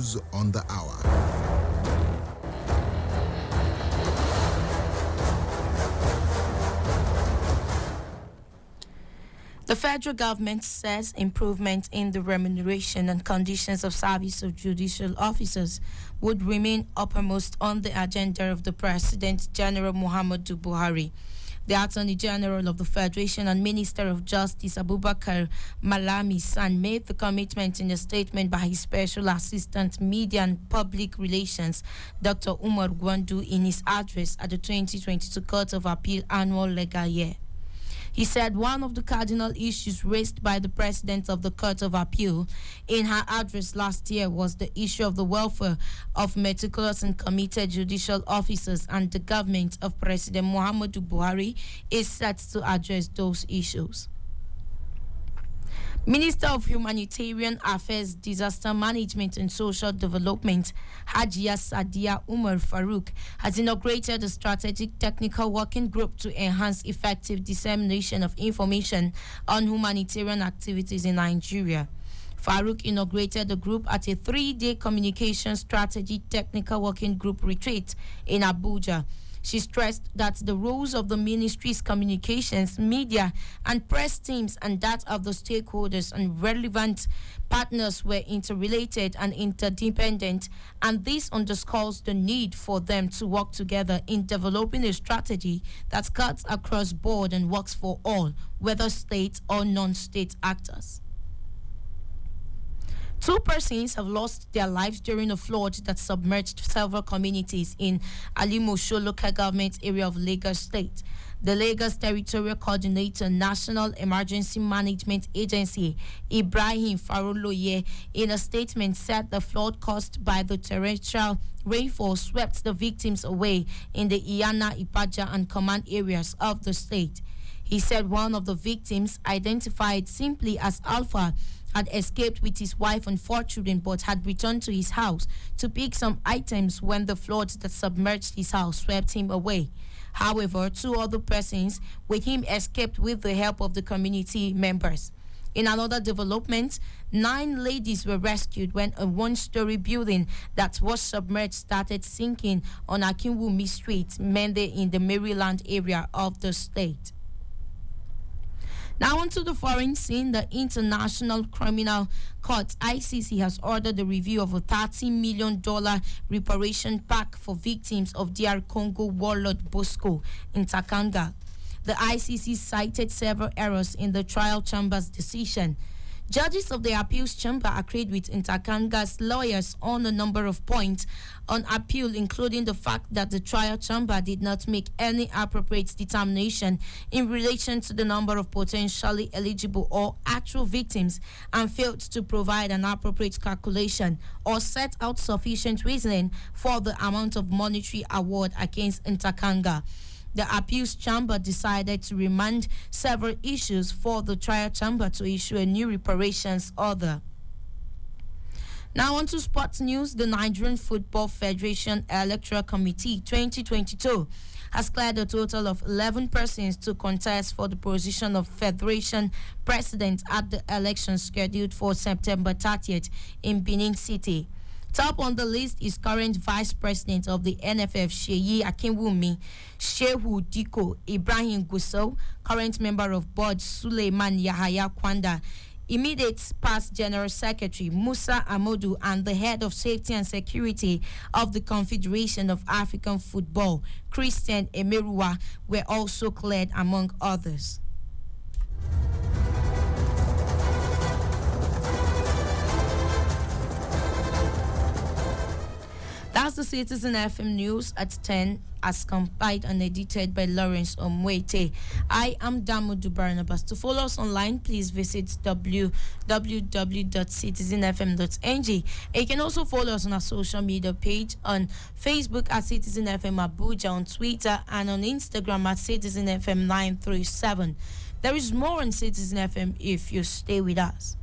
news on the hour. The federal government says improvement in the remuneration and conditions of service of judicial officers would remain uppermost on the agenda of the President General Muhammadu Buhari. The Attorney General of the Federation and Minister of Justice Abubakar Malami San made the commitment in a statement by his Special Assistant Media and Public Relations, Dr. Umar Gwandu, in his address at the 2022 Court of Appeal Annual Legal Year. He said one of the cardinal issues raised by the President of the Court of Appeal in her address last year was the issue of the welfare of meticulous and committed judicial officers, and the government of President Muhammadu Buhari is set to address those issues. Minister of Humanitarian Affairs, Disaster Management and Social Development, Hajia Sadia Umar Farouk, has inaugurated a strategic technical working group to enhance effective dissemination of information on humanitarian activities in Nigeria. Farouk inaugurated the group at a 3-day communication strategy technical working group retreat in Abuja. She stressed that the roles of the ministry's communications, media, and press teams and that of the stakeholders and relevant partners were interrelated and interdependent, and this underscores the need for them to work together in developing a strategy that cuts across board and works for all, whether state or non-state actors. 2 persons have lost their lives during a flood that submerged several communities in Alimosho local government area of Lagos State. The Lagos Territorial Coordinator, National Emergency Management Agency, Ibrahim Faroloye, in a statement said the flood caused by the torrential rainfall swept the victims away in the Iyana, Ipaja, and Command areas of the state. He said one of the victims, identified simply as Alpha, had escaped with his wife and 4 children but had returned to his house to pick some items when the flood that submerged his house swept him away. However, 2 other persons with him escaped with the help of the community members. In another development, 9 ladies were rescued when a 1-story building that was submerged started sinking on Akinwumi Street, Mende, in the Maryland area of the state. Now onto the foreign scene. The International Criminal Court, ICC, has ordered the review of a $30 million reparation pack for victims of DR Congo warlord Bosco in Takanga. The ICC cited several errors in the trial chamber's decision. Judges of the appeals chamber agreed with Ntakanga's lawyers on a number of points on appeal, including the fact that the trial chamber did not make any appropriate determination in relation to the number of potentially eligible or actual victims and failed to provide an appropriate calculation or set out sufficient reasoning for the amount of monetary award against Ntakanga. The appeals chamber decided to remand several issues for the trial chamber to issue a new reparations order. Now on to sports news. The Nigerian Football Federation Electoral Committee 2022 has cleared a total of 11 persons to contest for the position of Federation President at the election scheduled for September 30th in Benin City. Top on the list is current Vice President of the NFF, Sheyi Akinwumi, Shehu Diko, Ibrahim Gusau, current Member of Board, Suleiman Yahaya Kwanda, immediate past General Secretary, Musa Amodu, and the Head of Safety and Security of the Confederation of African Football, Christian Emeruwa, were also cleared, among others. That's the Citizen FM news at 10, as compiled and edited by Lawrence Omwete. I am Damudu Barnabas. To follow us online, please visit www.citizenfm.ng. You can also follow us on our social media page on Facebook at Citizen FM Abuja, on Twitter, and on Instagram at Citizen FM 937. There is more on Citizen FM if you stay with us.